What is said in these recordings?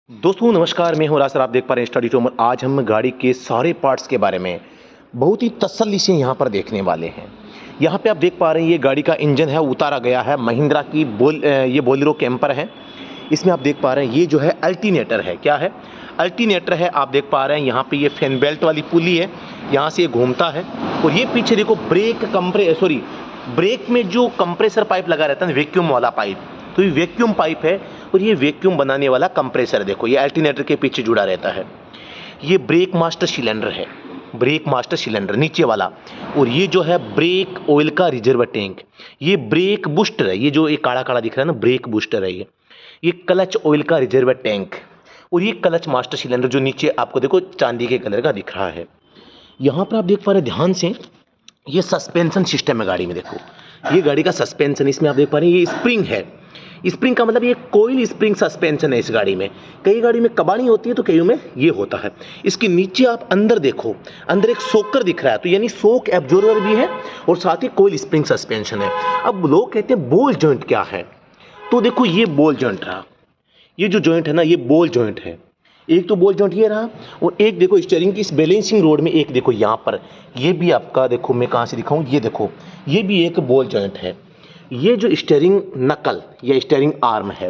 दोस्तों नमस्कार, मैं हूं राज सर। आप देख पा रहे हैं स्टडी टूमर। आज हम गाड़ी के सारे पार्ट्स के बारे में बहुत ही तसल्ली से यहां पर देखने वाले हैं। यहां पे आप देख पा रहे हैं ये गाड़ी का इंजन है, उतारा गया है। महिंद्रा की ये बोलेरो कैंपर है। इसमें आप देख पा रहे हैं ये जो है अल्टरनेटर है। क्या है? अल्टरनेटर है। आप देख पा रहे हैं यहाँ पे ये फैन बेल्ट वाली पुली है, यहाँ से ये घूमता है। और ये पीछे देखो ब्रेक में जो कंप्रेसर पाइप लगा रहता है, वैक्यूम वाला पाइप, तो ये वैक्यूम पाइप है और ये वैक्यूम बनाने वाला कंप्रेसर देखो, ये अल्टरनेटर के पीछे जुड़ा रहता है। ये ब्रेक मास्टर सिलेंडर है, ब्रेक मास्टर सिलेंडर नीचे वाला। और ये जो है ब्रेक ऑयल का रिजर्व टैंक, ये ब्रेक बूस्टर है। ये जो ये काला काला दिख रहा है ना, ब्रेक बूस्टर है ये क्लच ऑयल का रिजर्व टैंक। और ये क्लच मास्टर सिलेंडर जो नीचे आपको देखो चांदी के कलर का दिख रहा है। यहाँ पर आप देख पा रहे हैं ध्यान से, ये सस्पेंशन सिस्टम है गाड़ी में। देखो ये गाड़ी का सस्पेंशन, इसमें आप देख पा रहे हैं ये स्प्रिंग है। स्प्रिंग का मतलब ये कोयल स्प्रिंग सस्पेंशन है इस गाड़ी में। कई गाड़ी में कबाड़ी होती है तो कई में ये होता है। इसके नीचे आप अंदर देखो, अंदर एक सोकर दिख रहा है, तो यानी सोक एब्जॉर्बर भी है और साथ ही कोयल स्प्रिंग सस्पेंशन है। अब लोग कहते हैं बॉल जॉइंट क्या है, तो देखो ये बॉल जॉइंट रहा। ये जो जॉइंट है ना, ये बॉल जॉइंट है। एक तो बॉल जॉइंट ये रहा, और एक देखो स्टीयरिंग की इस बैलेंसिंग रोड में एक देखो यहाँ पर, ये भी आपका देखो, मैं कहाँ से दिखाऊँ, ये देखो ये भी एक बॉल जॉइंट है। ये जो स्टीयरिंग नकल या स्टीयरिंग आर्म है,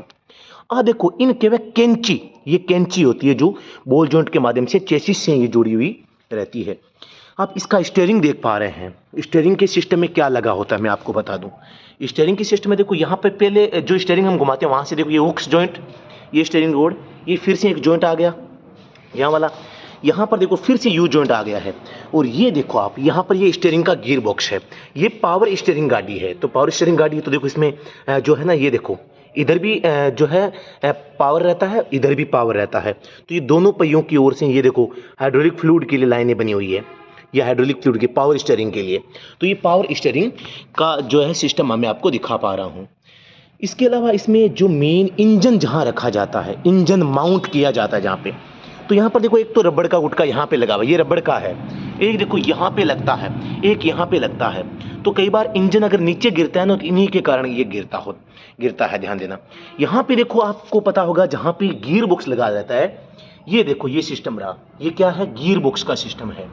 देखो इनके वे कैंची, ये कैंची होती है जो बॉल जॉइंट के माध्यम से चेसिस से ये जुड़ी हुई रहती है। आप इसका स्टीयरिंग देख पा रहे हैं। स्टीयरिंग के सिस्टम में क्या लगा होता है मैं आपको बता दूं। स्टीयरिंग के सिस्टम में देखो यहाँ पे पहले जो स्टीयरिंग हम घुमाते हैं वहाँ से देखो ये हुक्स जॉइंट, ये स्टीयरिंग रोड, ये फिर से एक जॉइंट आ गया यहाँ वाला। यहाँ पर देखो फिर से यू जॉइंट आ गया है। और ये देखो आप यहाँ पर ये स्टीयरिंग का गियर बॉक्स है। ये पावर स्टीयरिंग गाड़ी है, तो पावर स्टीयरिंग गाड़ी है तो देखो इसमें जो है ना, ये देखो इधर भी जो है पावर रहता है, इधर भी पावर रहता है। तो ये दोनों पहियों की ओर से ये देखो हाइड्रोलिक फ्लूइड के लिए लाइनें बनी हुई है, ये हाइड्रोलिक फ्लूइड के पावर स्टीयरिंग के लिए। तो ये पावर स्टीयरिंग का जो है सिस्टम मैं आपको दिखा पा रहा हूँ। इसके अलावा इसमें जो मेन इंजन जहाँ रखा जाता है, इंजन माउंट किया जाता है जहाँ पे, तो यहाँ पर देखो एक तो रबड़ का गुटका यहाँ पे लगा हुआ है, ये रबड़ का है। एक देखो यहाँ पे लगता है, एक यहाँ पे लगता है। तो कई बार इंजन अगर नीचे गिरता है ना, तो इन्हीं के कारण ये गिरता है, ध्यान देना। यहाँ पे देखो आपको पता होगा जहाँ पे गियर बॉक्स लगा रहता है, ये देखो ये सिस्टम रहा। ये क्या है? गियर बॉक्स का सिस्टम है।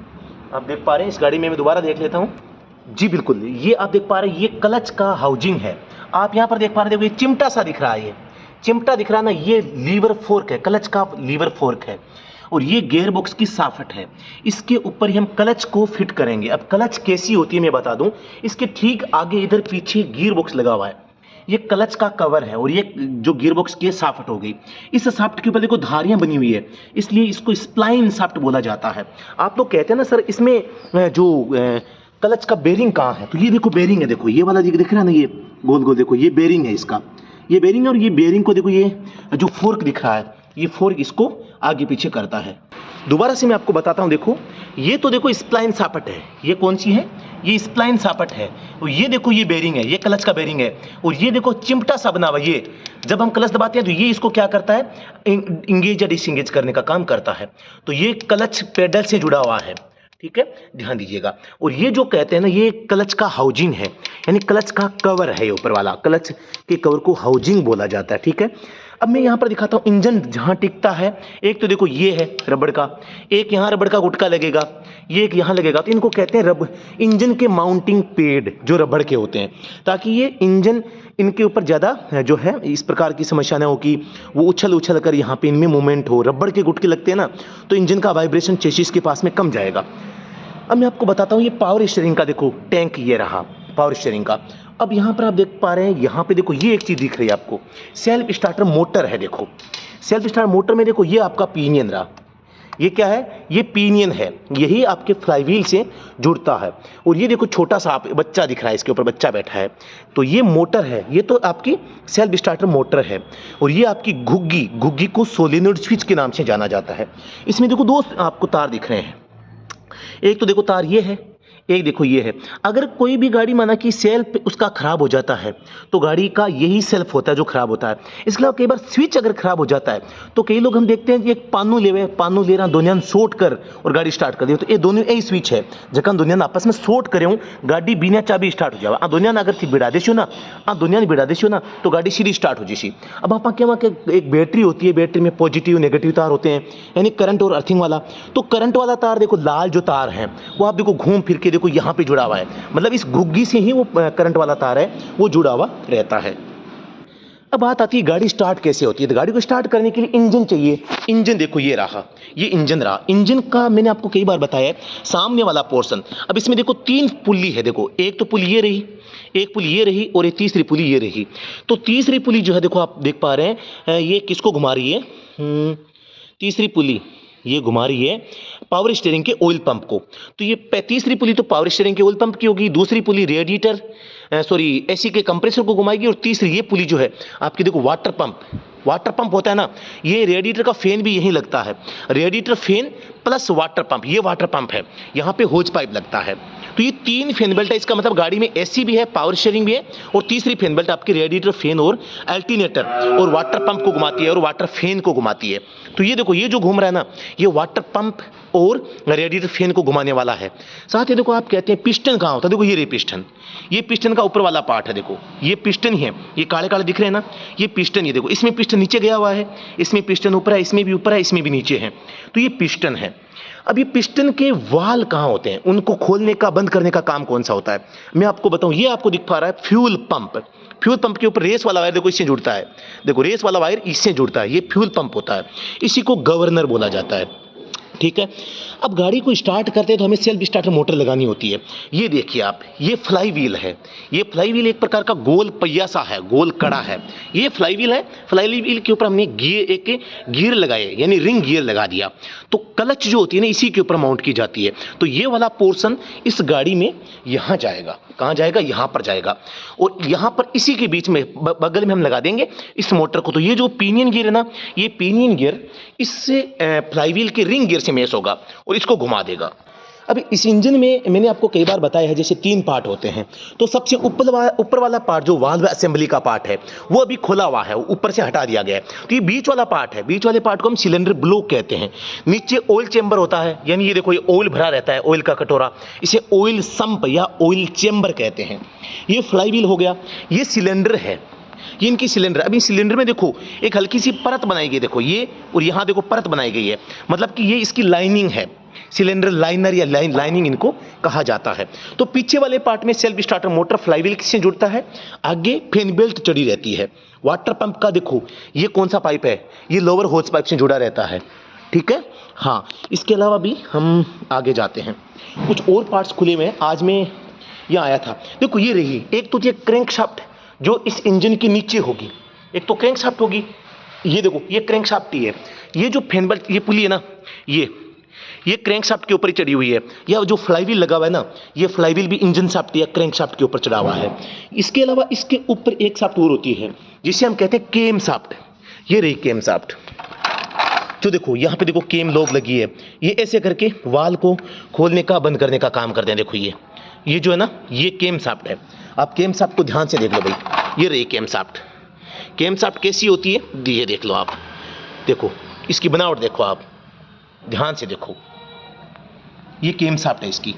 आप देख पा रहे हैं इस गाड़ी में, मैं दोबारा देख लेता हूँ। जी बिल्कुल, ये आप देख पा रहे हैं ये क्लच का हाउजिंग है। आप यहाँ पर देख पा रहे हैं, देखो ये चिमटा सा दिख रहा है, ये चिमटा दिख रहा है ना, ये लीवर फोर्क है, क्लच का लीवर फोर्क है। और ये गियर बॉक्स की साफट है। इसके ऊपर ही हम क्लच को फिट करेंगे। अब क्लच कैसी होती है मैं बता दूं। इसके ठीक आगे इधर पीछे गियर बॉक्स लगा हुआ है, ये क्लच का कवर है। और ये जो गियर बॉक्स की साफ्ट हो गई, इस साफ्ट के ऊपर देखो धारियां बनी हुई है, इसलिए इसको स्प्लाइन साफ्ट बोला जाता है। आप लोग कहते हैं ना सर इसमें जो क्लच का बेरिंग कहाँ है, तो ये देखो बेरिंग है। देखो ये वाला दिख रहा है ना, ये गोल गोल, देखो ये बेरिंग है इसका, ये बेरिंग है। और ये बेरिंग को देखो, ये जो फोर्क दिख रहा है, ये फोर्क इसको आगे पीछे करता है। दोबारा से मैं आपको बताता हूँ, देखो ये तो देखो स्प्लाइन सापट है। ये कौन सी है? ये स्प्लाइन सापट है। और ये देखो ये बेरिंग है, ये क्लच का बेरिंग है। और ये देखो चिमटा सा बना हुआ, ये जब हम क्लच दबाते हैं तो ये इसको क्या करता है, इंगेज या डिसएंगेज करने का काम करता है। तो ये क्लच पेडल से जुड़ा हुआ है, ठीक है, ध्यान दीजिएगा। और ये जो कहते हैं ना, ये क्लच का हाउजिंग है, यानी क्लच का कवर है। ये ऊपर वाला क्लच के कवर को हाउजिंग बोला जाता है, ठीक है। अब मैं यहाँ पर दिखाता हूँ इंजन जहाँ टिकता है। एक तो देखो ये है रबड़ का, एक यहाँ रबड़ का गुटका लगेगा, ये एक यहाँ लगेगा। तो इनको कहते हैं इंजन के माउंटिंग पेड, जो रबड़ के होते हैं, ताकि ये इंजन इनके ऊपर ज़्यादा जो है इस प्रकार की समस्या ना हो कि वो उछल उछल कर यहाँ पे इनमें मूवमेंट हो। रबड़ के गुटके लगते हैं ना, तो इंजन का वाइब्रेशन चेसिस के पास में कम जाएगा। अब मैं आपको बताता हूँ ये पावर स्टीयरिंग का देखो टैंक, ये रहा पावर स्टीयरिंग का। अब यहाँ पर आप देख पा रहे हैं, यहाँ पे देखो ये एक चीज़ दिख रही है आपको, सेल्फ स्टार्टर मोटर है। देखो सेल्फ स्टार्टर मोटर में देखो ये आपका पिनियन रहा, ये क्या है? ये पिनियन है, यही आपके फ्लाईव्हील से जुड़ता है। और ये देखो छोटा सा बच्चा दिख रहा है, इसके ऊपर बच्चा बैठा है, तो ये मोटर है, ये तो आपकी सेल्फ स्टार्टर मोटर है। और ये आपकी घुग्गी को सोलेनोइड स्विच के नाम से जाना जाता है। इसमें देखो दो आपको तार दिख रहे हैं, एक तो देखो तार ये है, एक देखो ये है, अगर कोई भी गाड़ी माना कि सेल्फ उसका ख़राब हो जाता है तो गाड़ी का यही सेल्फ होता है जो ख़राब होता है। इसके अलावा कई बार स्विच अगर ख़राब हो जाता है तो कई लोग हम देखते हैं कि एक पानू ले रहा दोनिया सोट कर और गाड़ी स्टार्ट कर दी, तो ये दोनों यही स्विच है जखन दोनिया आपस में सोट करे गाड़ी बिना चाबी स्टार्ट हो जाए। आ दोनिया अगर थी बिड़ा देशो ना तो गाड़ी सीधी स्टार्ट हो जाती। अब आप क्या एक बैटरी होती है, बैटरी में पॉजिटिव नेगेटिव तार होते हैं, यानी करंट और अर्थिंग वाला। तो करंट वाला तार देखो, लाल जो तार है वो आप देखो घूम फिर के देखो यहाँ पे जुड़ा हुआ है, मतलब इस गुग्गी से ही वो करंट वाला तार है वो जुड़ा हुआ रहता है। अब बात आती है गाड़ी स्टार्ट कैसे होती है। तो गाड़ी को स्टार्ट करने के लिए इंजन चाहिए। इंजन देखो ये रहा, ये इंजन रहा। इंजन का मैंने आपको कई बार बताया है सामने वाला पोर्शन। अब इसमें देखो 3 पुल्ली है, देखो एक तो पुल्ली ये रही, एक पुल्ली ये रही और एक तीसरी पुल्ली ये रही। तो तीसरी पुल्ली जो है देखो आप देख पा रहे हैं ये किसको घुमा रही है, तीसरी पुल्ली ये घुमा रही है पावर स्टीयरिंग के ऑयल पंप को। तो ये तीसरी पुली तो पावर स्टीयरिंग के ऑयल पंप की होगी, दूसरी पुली रेडिएटर एसी के कंप्रेसर को घुमाएगी, और तीसरी ये पुली जो है आपकी देखो वाटर पंप होता है ना, ये रेडिएटर का फैन भी यहीं लगता है। Radiator fan plus water pump, ये वाटर पंप है, यहाँ पे होज पाइप लगता है। तो ये 3 फैन बेल्ट है। इसका मतलब गाड़ी में एसी भी है, पावर स्टीयरिंग भी है, और तीसरी फैन बेल्ट आपकी रेडिएटर फैन और अल्टरनेटर और वाटर पंप को घुमाती है और वाटर फैन को घुमाती है। तो ये देखो ये जो घूम रहा है ना, ये वाटर पंप और रेडिएटर फैन को घुमाने वाला है। साथ ही देखो आप कहते हैं पिस्टन कहाँ होता है, देखो ये रे पिस्टन, ये पिस्टन का ऊपर वाला पार्ट है, देखो ये पिस्टन ही है, ये काले काले दिख रहे हैं ना, ये पिस्टन ही देखो, इसमें पिस्टन नीचे गया हुआ है, इसमें पिस्टन ऊपर है, इसमें भी ऊपर है, इसमें भी नीचे है। तो ये पिस्टन है। अब ये पिस्टन के वाल कहाँ होते हैं, उनको खोलने का बंद करने का काम कौन सा होता है, मैं आपको बताऊं। ये आपको दिख पा रहा है फ्यूल पंप के ऊपर रेस वाला वायर देखो इससे जुड़ता है, देखो रेस वाला वायर इससे जुड़ता है, ये फ्यूल पंप होता है, इसी को गवर्नर बोला जाता है। ठीक है। अब गाड़ी को स्टार्ट करते हैं तो हमें सेल्फ स्टार्टर मोटर लगानी होती है। ये देखिए आप, ये फ्लाई व्हील है, ये फ्लाई व्हील एक प्रकार का गोल पहिया सा है, गोल कड़ा है, ये फ्लाई व्हील है। फ्लाई व्हील के ऊपर हमने गियर लगाए, यानी रिंग गियर लगा दिया। तो क्लच जो होती है ना इसी के ऊपर माउंट की जाती है। तो ये वाला पोर्शन इस गाड़ी में यहाँ जाएगा, कहाँ जाएगा, यहाँ पर जाएगा, और यहाँ पर इसी के बीच में बगल में हम लगा देंगे इस मोटर को। तो ये जो पिनियन गियर है ना, ये पिनियन गियर इससे फ्लाई व्हील के रिंग गियर से मैच होगा और इसको घुमा देगा। अब इस इंजन में मैंने आपको कई बार बताया है जैसे 3 पार्ट होते हैं। तो सबसे ऊपर वाला पार्ट जो वाल्व असेंबली का पार्ट है वो अभी खुला हुआ है, ऊपर से हटा दिया गया है। तो ये बीच वाला पार्ट है, बीच वाले पार्ट को हम सिलेंडर ब्लॉक कहते हैं। नीचे ऑयल चेंबर होता है, यानी ये देखो ये ऑयल भरा रहता है, ऑयल का कटोरा, इसे ऑयल संप या ऑयल चेंबर कहते हैं। ये फ्लाई व्हील हो गया, ये सिलेंडर है, ये इनकी सिलेंडर। अभी सिलेंडर में देखो एक हल्की सी परत बनाई गई, देखो ये, और यहाँ देखो परत बनाई गई है, मतलब कि ये इसकी लाइनिंग है, सिलेंडर लाइनर या लाइनिंग इनको कहा जाता है। तो पीछे वाले पार्ट में self starter motor fly wheel से जुड़ता है, आगे फैन बेल्ट चढ़ी रहती है। वाटर पंप का देखो ये कौन सा पाइप है, ये लोअर होज पाइप से जुड़ा रहता है। ठीक है। हाँ, इसके अलावा भी हम आगे जाते हैं, कुछ और पार्ट्स खुले हुए हैं। आज मैं यहाँ आया था, देखो ये रही, एक तो ये क्रैंक शाफ्ट जो इस इंजन के नीचे होगी, एक तो क्रैंक शाफ्ट होगी, ये देखो ये क्रैंक शाफ्ट ही है। ये जो फैन बेल्ट ये पुली है ना, ये क्रैंक शाफ्ट के ऊपर ही चढ़ी हुई है। या जो फ्लाई व्हील लगा हुआ है ना, ये फ्लाई व्हील भी इंजन शाफ्ट या क्रैंक शाफ्ट के ऊपर चढ़ा हुआ है। इसके अलावा इसके ऊपर एक शाफ्ट और होती है जिसे हम कहते हैं केम शाफ्ट। ये रही केम शाफ्ट, जो देखो यहाँ पे देखो केम लॉक लगी है, ये ऐसे करके वाल को खोलने का बंद करने का काम करते हैं। देखो ये जो है ना, ये केम शाफ्ट है। आप केम शाफ्ट को ध्यान से देख लो भाई, ये रही केम शाफ्ट। केम शाफ्ट कैसी होती है ये देख लो आप, देखो इसकी बनावट देखो आप, ध्यान से देखो, ये केम शाफ्ट है इसकी।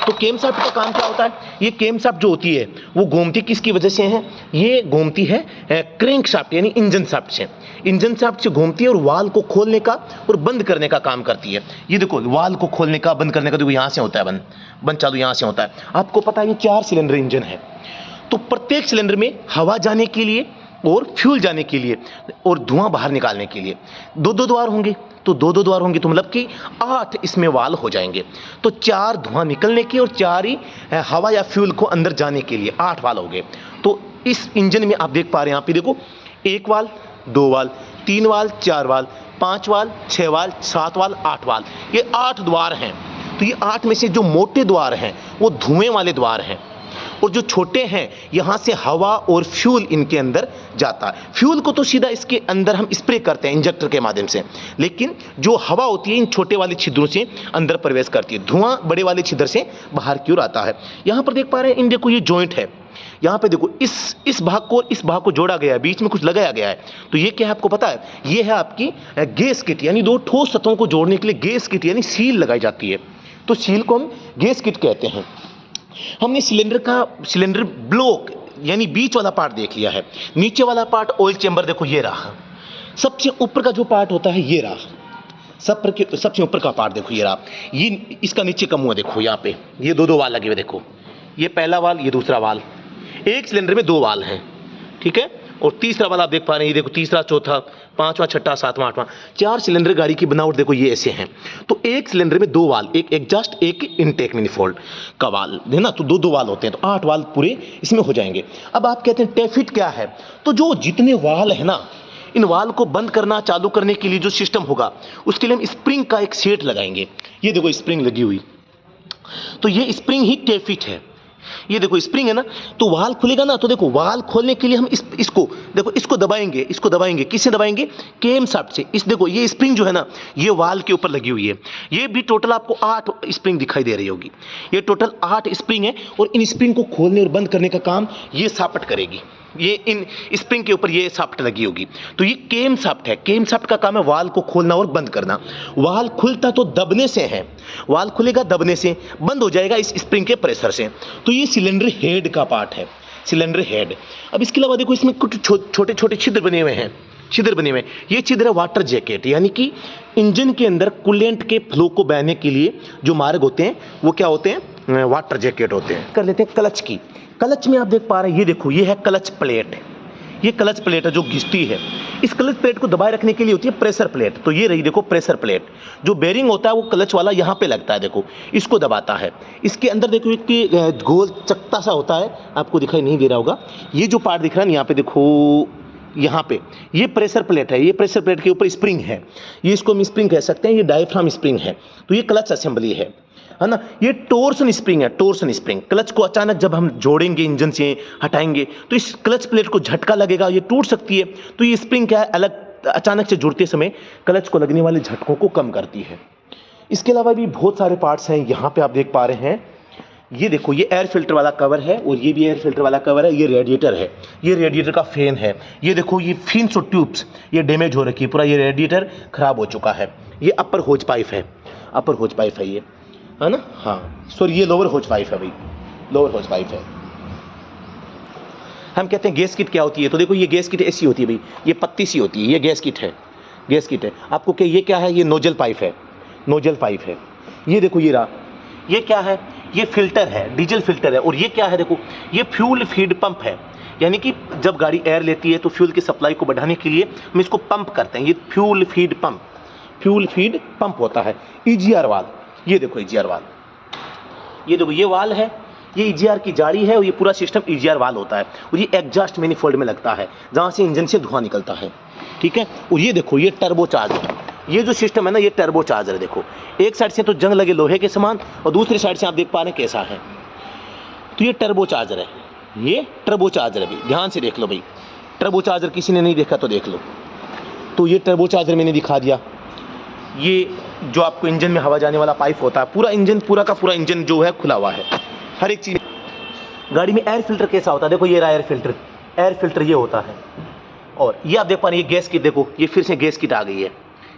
तो केम शाफ्ट का काम क्या होता है, ये केम शाफ्ट जो होती है वो घूमती किसकी वजह से है, ये घूमती है क्रैंक शाफ्ट यानी इंजन शाफ्ट से। इंजन शाफ्ट से घूमती है और वाल को खोलने का और बंद करने का काम करती है। ये देखो वाल को खोलने का बंद करने का, देखो यहाँ से होता है बंद चालू, यहाँ से होता है। आपको पता है ये 4 सिलेंडर इंजन है, तो प्रत्येक सिलेंडर में हवा जाने के लिए और फ्यूल जाने के लिए और धुआं बाहर निकालने के लिए 2-2 द्वार होंगे। तो 2-2 द्वार होंगे तो मतलब कि 8 इसमें वाल हो जाएंगे। तो 4 धुआं निकलने के और 4 ही हवा या फ्यूल को अंदर जाने के लिए 8 वाल हो गए। तो इस इंजन में आप देख पा रहे हैं, यहाँ पे देखो 1 वाल, 2 वाल, 3 वाल, 4 वाल, 5 वाल, 6 वाल, 7 वाल, 8 वाल, ये 8 द्वार हैं। तो ये 8 में से जो मोटे द्वार हैं वो धुएं वाले द्वार हैं, और जो छोटे हैं यहाँ से हवा और फ्यूल इनके अंदर जाता है। फ्यूल को तो सीधा इसके अंदर हम स्प्रे करते हैं इंजेक्टर के माध्यम से, लेकिन जो हवा होती है इन छोटे वाले छिद्रों से अंदर प्रवेश करती है, धुआं बड़े वाले छिद्र से बाहर की ओर आता है। यहाँ पर देख पा रहे हैं, इन देखो ये जॉइंट है, यहाँ पे देखो इस भाग को इस भाग को जोड़ा गया है, बीच में कुछ लगाया गया है। तो ये क्या है आपको पता है, ये है आपकी गैस किट, यानी दो ठोस सतहों को जोड़ने के लिए गैस किट यानी सील लगाई जाती है। तो सील को हम गैस किट कहते हैं। हमने सिलेंडर ब्लॉक यानी बीच वाला पार्ट देख लिया है। नीचे वाला पार्ट ऑयल चेंबर देखो ये रहा। सबसे ऊपर का जो पार्ट होता है ये रहा, सबसे ऊपर का पार्ट देखो ये रहा। ये इसका नीचे का मुंह देखो, यहाँ पे ये दो वाल लगे हुए देखो, ये पहला वाल ये दूसरा वाल। एक सिलेंडर में दो वाल हैं, ठीक है। और तीसरा वाला आप देख पा रहे हैं, ये देखो तीसरा, चौथा, पांचवा, छठा, सातवां, आठवां, 4 सिलेंडर गाड़ी की बनावट देखो ये ऐसे हैं। तो एक सिलेंडर में दो वाल, एक एग्जॉस्ट एक इनटेक मैनिफोल्ड का वाल है ना, तो दो वाल होते हैं, तो 8 वाल पूरे इसमें हो जाएंगे। अब आप कहते हैं टेफिट क्या है, तो जो जितने वाल है ना, इन वाल को बंद करना चालू करने के लिए जो सिस्टम होगा उसके लिए हम स्प्रिंग का एक सेट लगाएंगे। ये देखो स्प्रिंग लगी हुई, तो ये स्प्रिंग ही टेफिट है। ये देखो स्प्रिंग है ना, तो वाल खुलेगा ना, तो देखो वाल खोलने के लिए हम इसको दबाएंगे। किससे दबाएंगे, केम शाफ्ट से। इस देखो ये स्प्रिंग जो है ना, ये वाल के ऊपर लगी हुई है। ये भी टोटल आपको 8 स्प्रिंग दिखाई दे रही होगी। ये टोटल 8 स्प्रिंग है, और इन स्प्रिंग को खोलने और बंद करने का काम ये शाफ्ट करेगी। ये इन स्प्रिंग के ऊपर ये शाफ्ट लगी होगी, तो ये केम शाफ्ट है। केम शाफ्ट का काम है वाल को खोलना और बंद करना। वाल खुलता तो दबने से है, वाल खुलेगा दबने से, बंद हो जाएगा इस स्प्रिंग के प्रेशर से। तो ये सिलेंडर हेड का पार्ट है, सिलेंडर हेड। अब इसके अलावा देखो इसमें कुछ छोटे छोटे छिद्र बने हुए हैं, ये छिद्र है वाटर जैकेट, यानी कि इंजन के अंदर कूलेंट के फ्लो को बहने के लिए जो मार्ग होते हैं वो क्या होते हैं, वाटर जैकेट होते हैं। कर लेते हैं क्लच की। क्लच में आप देख पा रहे हैं, ये देखो ये है क्लच प्लेट। ये क्लच प्लेट है जो घिसती है। इस क्लच प्लेट को दबाए रखने के लिए होती है प्रेशर प्लेट। तो ये रही देखो प्रेशर प्लेट। जो बेरिंग होता है वो क्लच वाला यहाँ पे लगता है, देखो इसको दबाता है। इसके अंदर देखो एक गोल चकता सा होता है, आपको दिखाई नहीं दे रहा होगा। ये जो पार्ट दिख रहा है यहाँ पे देखो, यहाँ पे ये प्रेशर प्लेट है। ये प्रेशर प्लेट के ऊपर स्प्रिंग है, ये इसको हम स्प्रिंग कह सकते हैं। ये डायफ्राम स्प्रिंग है। तो ये क्लच असेंबली है ना। ये टोर्सन स्प्रिंग है, टोर्सन स्प्रिंग। क्लच को अचानक जब हम जोड़ेंगे, इंजन से हटाएंगे, तो इस क्लच प्लेट को झटका लगेगा, ये टूट सकती है। तो ये स्प्रिंग क्या है, अलग अचानक से जुड़ते समय क्लच को लगने वाले झटकों को कम करती है। इसके अलावा भी बहुत सारे पार्ट्स हैं। यहाँ पे आप देख पा रहे हैं, ये देखो ये एयर फिल्टर वाला कवर है, और ये भी एयर फिल्टर वाला कवर है। ये रेडिएटर है, ये रेडिएटर का फैन है। ये देखो ये फिन्स और ट्यूब्स ये डैमेज हो रखी है, पूरा ये रेडिएटर खराब हो चुका है। ये अपर होज पाइप है, अपर होज पाइप है ये, है ना। हाँ सॉरी, ये लोअर होज पाइप है भाई, लोअर होज पाइप है। हम कहते हैं गैस किट क्या होती है, तो देखो ये गैस किट ऐसी होती है भाई, ये पत्ती सी होती है, ये गैस किट है, गैस किट है। आपको क्या ये क्या है, ये नोजल पाइप है, नोजल पाइप है। ये देखो ये रहा, ये क्या है, ये फिल्टर है, डीजल फिल्टर है। और ये क्या है देखो, ये फ्यूल फीड पंप है, यानी कि जब गाड़ी एयर लेती है तो फ्यूल की सप्लाई को बढ़ाने के लिए हम इसको पंप करते हैं। ये fuel feed pump, fuel feed pump होता है। ईजीआर वाल, ये देखो ईजीआर वाल, ये देखो ये वाल है, ये ईजीआर की जारी है, और ये पूरा सिस्टम ईजीआर वाल होता है। और ये एग्जॉस्ट मैनिफोल्ड में लगता है, जहाँ से इंजन से धुआं निकलता है, ठीक है। और ये देखो ये टर्बो चार्जर, ये जो सिस्टम है ना, ये टर्बो चार्जर है। देखो एक साइड से तो जंग लगे लोहे के समान, और दूसरी साइड से आप देख पा रहे हैं कैसा है। तो ये टर्बो चार्जर है, ये टर्बो चार्जर है भाई, ध्यान से देख लो भाई। टर्बो चार्जर किसी ने नहीं देखा तो देख लो। तो ये टर्बो चार्जर मैंने दिखा दिया। ये जो आपको इंजन में हवा जाने वाला पाइप होता है, पूरा इंजन, पूरा का पूरा इंजन जो है खुला हुआ है, हर एक चीज़। गाड़ी में एयर फिल्टर कैसा होता है, देखो ये रहा एयर फिल्टर, एयर फिल्टर ये होता है। और ये आप देख पा रहे हैं, ये गैस किट देखो, ये फिर से गैस किट आ गई है,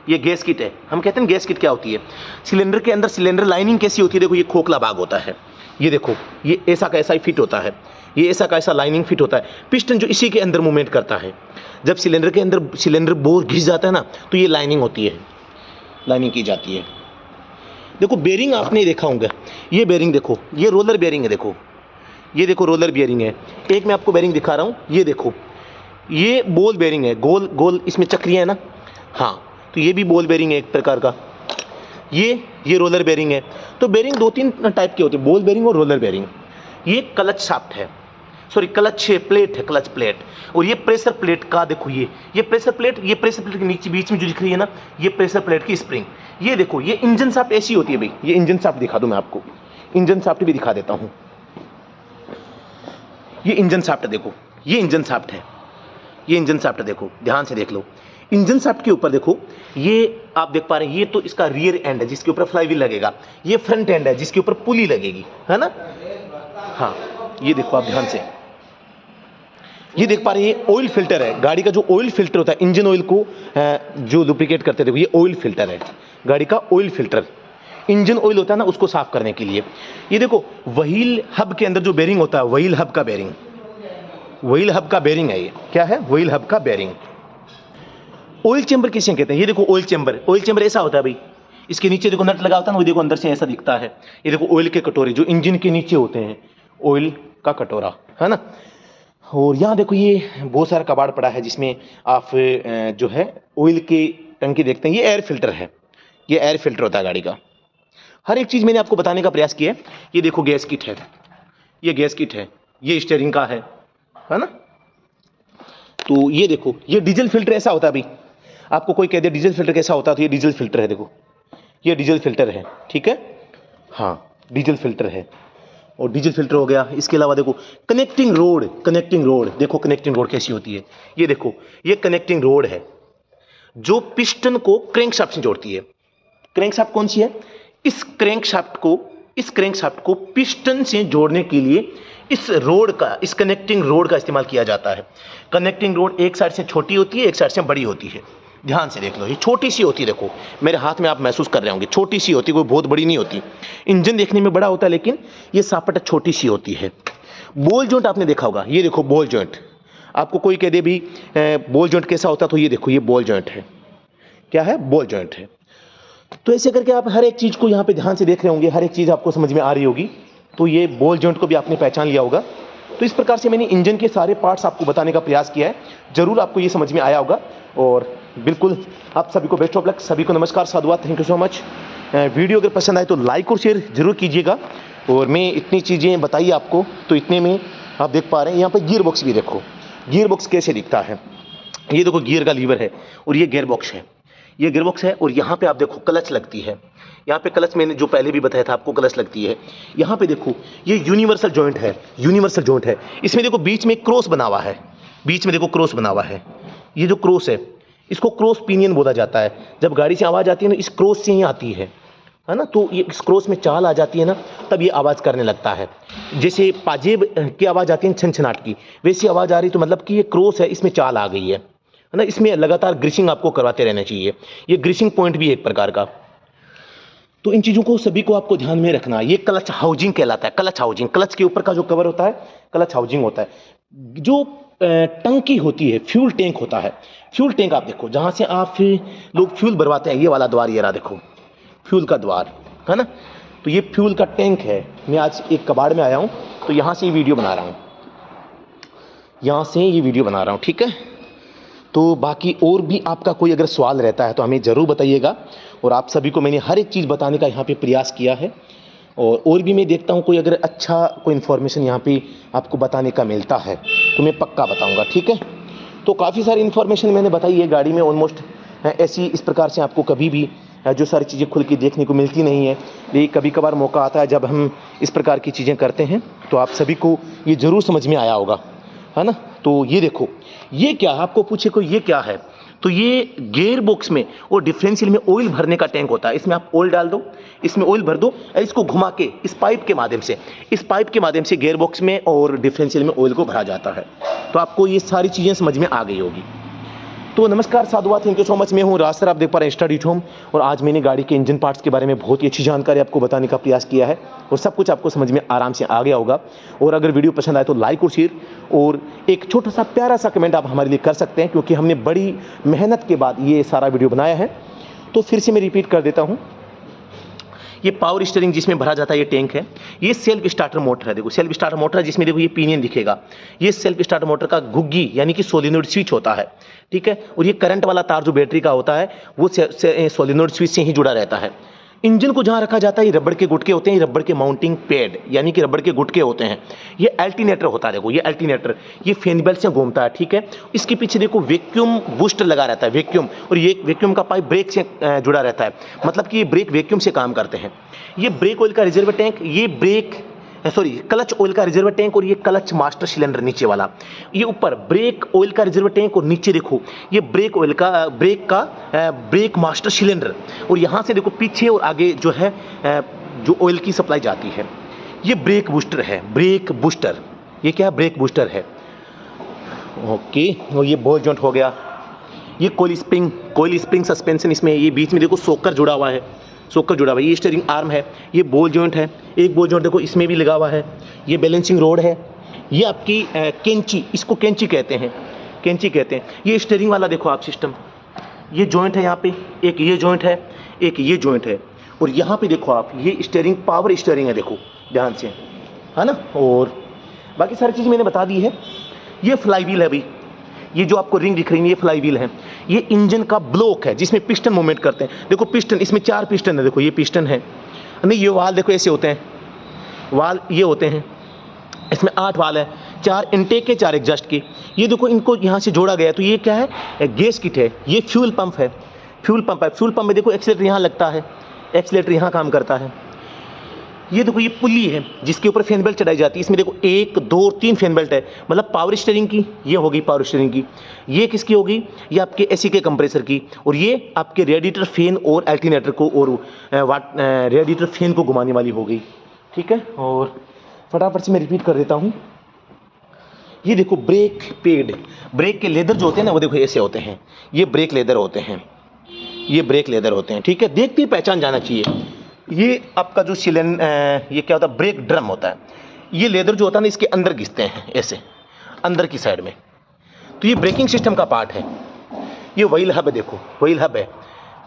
ये गैस किट है। हम कहते हैं गैस किट क्या होती है, सिलेंडर के अंदर सिलेंडर लाइनिंग कैसी होती है, देखो ये खोखला भाग होता है। ये देखो ये ऐसा का ऐसा ही फिट होता है, ये ऐसा का ऐसा लाइनिंग फिट होता है। पिस्टन जो इसी के अंदर मूवमेंट करता है, जब सिलेंडर के अंदर सिलेंडर बोर घिस जाता है ना, तो ये लाइनिंग होती है, लाइनिंग की जाती है। देखो बेरिंग आपने देखा होगा, ये बेरिंग देखो, ये रोलर बेरिंग है। देखो ये देखो रोलर बेरिंग है। एक मैं आपको बेरिंग दिखा रहा हूँ, ये देखो ये बॉल बेरिंग है, गोल गोल इसमें चक्रियाँ है ना। हाँ तो ये भी बॉल बेरिंग है एक प्रकार का। ये रोलर बेरिंग है। तो बेरिंग 2-3 टाइप के होते हैं, बॉल बेरिंग और रोलर बेरिंग। ये क्लच शाफ्ट है, सॉरी क्लच प्लेट है, क्लच प्लेट। और ये प्रेशर प्लेट का देखो, ये प्रेशर प्लेट, ये प्रेशर प्लेट के नीचे बीच में जो दिख रही है ना, ये प्रेशर प्लेट की स्प्रिंग। ये देखो ये इंजन शाफ्ट ऐसी होती है भाई, ये इंजन शाफ्ट दिखा दूं मैं आपको, इंजन शाफ्ट भी दिखा देता हूँ। ये इंजन शाफ्ट है, देखो ये इंजन शाफ्ट है, ये इंजन शाफ्ट है, देखो ध्यान से देख लो। इंजन शाफ्ट के ऊपर देखो, ये आप देख पा रहे हैं, ये तो इसका रियर एंड है जिसके ऊपर फ्लाईव्हील लगेगा, ये फ्रंट एंड है जिसके ऊपर पुली लगेगी, है ना। हाँ ये देखो आप ध्यान से, ये देख पा रहे हैं, ये ऑयल फिल्टर है, गाड़ी का जो ऑयल फिल्टर होता है इंजन ऑयल को जो लुब्रिकेट करते थे, ये ऑयल फिल्टर है, गाड़ी का ऑयल फिल्टर, इंजन ऑयल होता है ना उसको साफ करने के लिए। ये देखो व्हील हब के अंदर जो बेरिंग होता है, व्हील हब का बेरिंग, व्हील हब का बेरिंग है, ये क्या है, व्हील हब का बेरिंग। ऑयल चेंबर किसे कहते हैं, ये देखो ऑयल चेंबर, ऑयल चेंबर ऐसा होता है भाई, इसके नीचे देखो नट लगा होता है ना, वो देखो अंदर से ऐसा दिखता है। ये देखो ऑयल के कटोरे जो इंजन के नीचे होते हैं, ऑयल का कटोरा, है ना। और यहाँ देखो ये बहुत सारा कबाड़ पड़ा है जिसमें आप जो है ऑयल की टंकी देखते हैं, ये एयर फिल्टर है, ये एयर फिल्टर होता है गाड़ी का। हर एक चीज़ मैंने आपको बताने का प्रयास किया है। ये देखो गैस किट है, ये गैस किट है, ये स्टीयरिंग का है ना। तो ये देखो ये डीजल फिल्टर ऐसा होता है भाई, आपको कोई कह दे डीजल फिल्टर कैसा होता है, तो ये डीजल फिल्टर है, देखो ये डीजल फिल्टर है, ठीक है, हाँ डीजल फिल्टर है। और डीजल फिल्टर हो गया, इसके अलावा देखो कनेक्टिंग रोड, कनेक्टिंग रोड देखो, कनेक्टिंग रोड कैसी होती है, ये देखो ये कनेक्टिंग रोड है जो पिस्टन को क्रैंकशाफ्ट से जोड़ती है। क्रैंकशाफ्ट कौन सी है, इस क्रैंकशाफ्ट को पिस्टन से जोड़ने के लिए इस रोड का, इस कनेक्टिंग रोड का इस्तेमाल किया जाता है। कनेक्टिंग रोड एक साइड से छोटी होती है, एक साइड से बड़ी होती है, ध्यान से देख लो, ये छोटी सी होती है, देखो मेरे हाथ में आप महसूस कर रहे होंगे, छोटी सी होती है, कोई बहुत बड़ी नहीं होती। इंजन देखने में बड़ा होता है लेकिन ये सापट छोटी सी होती है। बॉल जॉइंट आपने देखा होगा, ये देखो बॉल जॉइंट, आपको कोई कह दे भी बॉल जॉइंट कैसा होता है, तो ये देखो ये बॉल जॉइंट है, क्या है, बॉल जॉइंट है। तो ऐसे करके आप हर एक चीज़ को यहाँ पे ध्यान से देख रहे होंगे, हर एक चीज़ आपको समझ में आ रही होगी। तो ये बॉल जॉइंट को भी आपने पहचान लिया होगा। तो इस प्रकार से मैंने इंजन के सारे पार्ट्स आपको बताने का प्रयास किया है, जरूर आपको ये समझ में आया होगा। और बिल्कुल आप सभी को बेस्ट ऑफ लक, सभी को नमस्कार, साधुवाद, thank you so much. Video अगर पसंद आए तो लाइक और शेयर जरूर कीजिएगा। और मैं इतनी चीज़ें बताई आपको, तो इतने में आप देख पा रहे हैं यहाँ पर गियर बॉक्स भी देखो, गियर बॉक्स कैसे दिखता है, ये देखो गियर का लीवर है और ये गियर बॉक्स है, ये गियर बॉक्स है। और यहाँ पे आप देखो क्लच लगती है, यहाँ पे क्लच मैंने जो पहले भी बताया था आपको, क्लच लगती है। यहाँ पे देखो ये यूनिवर्सल जॉइंट है, यूनिवर्सल जॉइंट है, इसमें देखो बीच में क्रॉस बना हुआ है, बीच में देखो क्रॉस बना हुआ है, ये जो क्रॉस है इसको क्रॉस पिनियन बोला जाता है। जब गाड़ी से आवाज़ आती है ना, इस क्रॉस से ही आती है ना, तो ये इस क्रॉस में चाल आ जाती है ना, तब ये आवाज़ करने लगता है। जैसे पाजेब की आवाज़ आती है छनछनाट की, वैसी आवाज़ आ रही, तो मतलब कि ये क्रॉस है, इसमें चाल आ गई है ना। इसमें लगातार ग्रीसिंग आपको करवाते रहना चाहिए, ये ग्रीसिंग पॉइंट भी है एक प्रकार का। तो इन चीज़ों को सभी को आपको ध्यान में रखना है। ये क्लच हाउजिंग कहलाता है, क्लच हाउजिंग, क्लच के ऊपर का जो कवर होता है क्लच हाउजिंग होता है। जो टंकी होती है, फ्यूल टैंक होता है, फ्यूल टैंक आप देखो जहाँ से आप लोग फ्यूल भरवाते हैं, ये वाला द्वार, ये रहा देखो फ्यूल का द्वार, है ना। तो ये फ्यूल का टैंक है। मैं आज एक कबाड़ में आया हूँ, तो यहाँ से ये वीडियो बना रहा हूँ, यहाँ से ये वीडियो बना रहा हूँ, ठीक है। तो बाकी और भी आपका कोई अगर सवाल रहता है तो हमें ज़रूर बताइएगा। और आप सभी को मैंने हर एक चीज़ बताने का यहाँ पे प्रयास किया है। और भी मैं देखता हूँ कोई अगर अच्छा कोई इन्फॉर्मेशन यहाँ पे आपको बताने का मिलता है तो मैं पक्का बताऊँगा, ठीक है। तो काफ़ी सारी इन्फॉर्मेशन मैंने बताई है गाड़ी में, ऑलमोस्ट ऐसी इस प्रकार से आपको कभी भी जो सारी चीज़ें खुल के देखने को मिलती नहीं है। लेकिन कभी कभार मौका आता है जब हम इस प्रकार की चीज़ें करते हैं, तो आप सभी को ये ज़रूर समझ में आया होगा, है ना। तो ये देखो ये क्या है, आपको पूछे कोई ये क्या है, तो ये गियर बॉक्स में और डिफरेंशियल में ऑयल भरने का टैंक होता है। इसमें आप ऑयल डाल दो, इसमें ऑयल भर दो और इसको घुमा के इस पाइप के माध्यम से गियर बॉक्स में और डिफरेंशियल में ऑयल को भरा जाता है। तो आपको ये सारी चीज़ें समझ में आ गई होगी। तो नमस्कार, साधुवाद, थैंक यू सो मच। मैं हूँ राज सर, आप देख पा रहे हैं स्टडी एट होम। और आज मैंने गाड़ी के इंजन पार्ट्स के बारे में बहुत ही अच्छी जानकारी आपको बताने का प्रयास किया है और सब कुछ आपको समझ में आराम से आ गया होगा। और अगर वीडियो पसंद आए तो लाइक और शेयर और एक छोटा सा प्यारा सा कमेंट आप हमारे लिए कर सकते हैं, क्योंकि हमने बड़ी मेहनत के बाद ये सारा वीडियो बनाया है। तो फिर से मैं रिपीट कर देता हूँ, ये पावर स्टीयरिंग जिसमें भरा जाता है ये टैंक है। ये सेल्फ स्टार्टर मोटर है, देखो सेल्फ स्टार्टर मोटर है, जिसमें देखो ये पिनियन दिखेगा, ये सेल्फ स्टार्टर मोटर का घुग्गी यानी कि सोलिनॉइड स्विच होता है, ठीक है। और ये करंट वाला तार जो बैटरी का होता है वो सोलिनॉइड स्विच से ही जुड़ा रहता है। इंजन को जहाँ रखा जाता है ये रबड़ के गुटके होते हैं, ये रबड़ के माउंटिंग पैड यानी कि रबड़ के गुटके होते हैं। ये अल्टरनेटर होता है, देखो ये अल्टरनेटर, ये फैन बेल्ट से घूमता है, ठीक है। इसके पीछे देखो वैक्यूम बूस्टर लगा रहता है, वैक्यूम, और ये वैक्यूम का पाइप ब्रेक से जुड़ा रहता है, मतलब कि ये ब्रेक वैक्यूम से काम करते हैं। ये ब्रेक ऑयल का रिजर्व टैंक, ये ब्रेक सॉरी क्लच ऑयल का रिजर्व टैंक और ये क्लच मास्टर सिलेंडर नीचे वाला, ये ऊपर ब्रेक ऑयल का रिजर्व टैंक और नीचे देखो ये ब्रेक मास्टर सिलेंडर, और यहाँ से देखो पीछे और आगे जो है जो ऑयल की सप्लाई जाती है। ये ब्रेक बूस्टर है, ब्रेक बूस्टर, ये क्या है, ब्रेक बूस्टर है। ओके, और ये बॉल जॉइंट हो गया। ये कोयल स्प्रिंग सस्पेंशन, इसमें ये बीच में देखो सोकर जुड़ा हुआ है, ये स्टीयरिंग आर्म है, ये बॉल जॉइंट है, एक बॉल जॉइंट देखो इसमें भी लगा हुआ है, ये बैलेंसिंग रोड है, ये आपकी कैंची, इसको कैंची कहते हैं, ये स्टीयरिंग वाला देखो आप सिस्टम, ये जॉइंट है यहाँ पे, एक ये जॉइंट है, एक ये जॉइंट है, और यहाँ पे देखो आप ये स्टीयरिंग पावर स्टीयरिंग है, देखो ध्यान से, है ना। और बाकी सारी चीज़ मैंने बता दी है। ये फ्लाई व्हील है भाई, ये जो आपको रिंग दिख रही है ये फ्लाई व्हील है। ये इंजन का ब्लॉक है जिसमें पिस्टन मूवमेंट करते हैं, देखो पिस्टन, इसमें 4 पिस्टन है, देखो ये पिस्टन है, नहीं ये वाल देखो ऐसे होते हैं, वाल ये होते हैं, इसमें 8 वाल है, 4 इनटेक के 4 एग्जॉस्ट के। ये देखो इनको यहाँ से जोड़ा गया है, तो ये क्या है, गैस किट है, ये फ्यूल पंप है, फ्यूल पंप में देखो एक्सीलेटर यहाँ लगता है, एक्सीलेटर यहाँ काम करता है। ये देखो ये पुली है जिसके ऊपर फैन बेल्ट चढ़ाई जाती है, इसमें देखो 1 2 3 फैन बेल्ट है, मतलब पावर स्टीयरिंग की, ये होगी पावर स्टीयरिंग की, ये किसकी होगी, ये आपके एसी के कंप्रेसर की, और ये आपके रेडिएटर फैन और अल्टरनेटर को और रेडिएटर फैन को घुमाने वाली हो गई, ठीक है। और फटाफट से मैं रिपीट कर देता हूँ। ये देखो ब्रेक पैड, ब्रेक के लेदर जो होते हैं ना वो देखो ऐसे होते हैं, ये ब्रेक लेदर होते हैं, ये ब्रेक लेदर होते हैं, ठीक है, देखते ही पहचान जाना चाहिए। ये आपका जो ये क्या होता है, ब्रेक ड्रम होता है, ये लेदर जो होता है ना इसके अंदर घिसते हैं ऐसे अंदर की साइड में, तो ये ब्रेकिंग सिस्टम का पार्ट है। ये व्हील हब है, देखो व्हील हब है,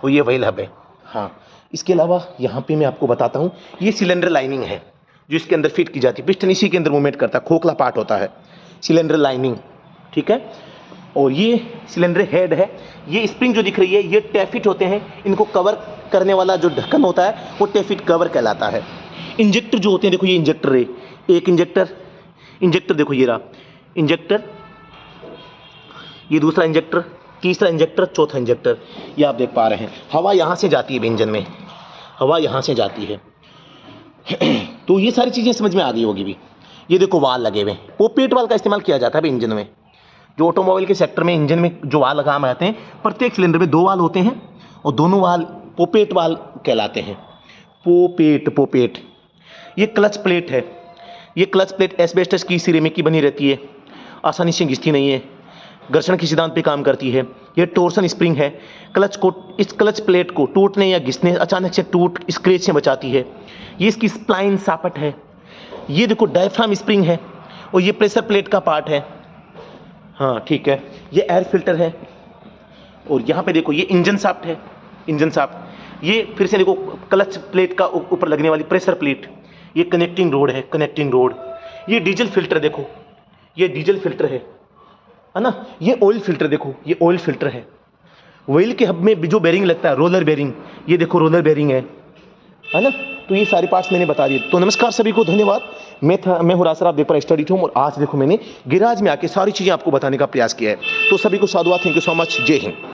वो ये व्हील हब है। हाँ, इसके अलावा यहाँ पे मैं आपको बताता हूँ, ये सिलेंडर लाइनिंग है जो इसके अंदर फिट की जाती है, पिस्टन इसी के अंदर मूवमेंट करता है, खोखला पार्ट होता है सिलेंडर लाइनिंग, ठीक है। और ये सिलेंडर हेड है, ये स्प्रिंग जो दिख रही है ये टेफिट होते हैं, इनको कवर करने वाला जो ढक्कन होता है वो टेफिट कवर कहलाता है। इंजेक्टर जो होते हैं देखो, ये इंजेक्टर है, एक इंजेक्टर देखो ये रहा इंजेक्टर, ये दूसरा इंजेक्टर, तीसरा इंजेक्टर, चौथा इंजेक्टर, ये आप देख पा रहे हैं। हवा यहाँ से जाती है इंजन में, हवा यहाँ से जाती है। तो ये सारी चीज़ें समझ में आ गई होगी भी। ये देखो वाल लगे हुए, पोपेट वाल का इस्तेमाल किया जाता है इंजन में, जो ऑटोमोबाइल के सेक्टर में इंजन में जो वाल काम आते हैं, प्रत्येक सिलेंडर में 2 वाल होते हैं और दोनों वाल पोपेट वाल कहलाते हैं। पोपेट। ये क्लच प्लेट है, ये क्लच प्लेट एस्बेस्टस की सिरेमिक की बनी रहती है, आसानी से घिसती नहीं है, घर्षण के सिद्धांत पे काम करती है। ये टॉर्सन स्प्रिंग है, इस क्लच प्लेट को टूटने या घिसने, अचानक से टूट स्क्रैच से बचाती है। ये इसकी स्प्लाइन सापट है। ये देखो डायफ्राम स्प्रिंग है और ये प्रेशर प्लेट का पार्ट है। हाँ ठीक है, ये एयर फिल्टर है। और यहाँ पे देखो ये इंजन शाफ्ट है, इंजन शाफ्ट। ये फिर से देखो क्लच प्लेट का ऊपर लगने वाली प्रेशर प्लेट। ये कनेक्टिंग रोड है, कनेक्टिंग रोड। ये डीजल फिल्टर देखो, ये डीजल फिल्टर है ना। ये ऑयल फिल्टर देखो, ये ऑयल फिल्टर है। व्हील के हब में जो बेरिंग लगता है, रोलर बेरिंग, ये देखो रोलर बेरिंग है ना। तो ये सारे पार्ट्स मैंने बता दिए। तो नमस्कार सभी को, धन्यवाद। मैं हूँ रासर, आप देख पा रहे स्टडी होम। और आज देखो मैंने गैराज में आके सारी चीज़ें आपको बताने का प्रयास किया है। तो सभी को साधुवाद, थैंक यू सो मच, जय हिंद।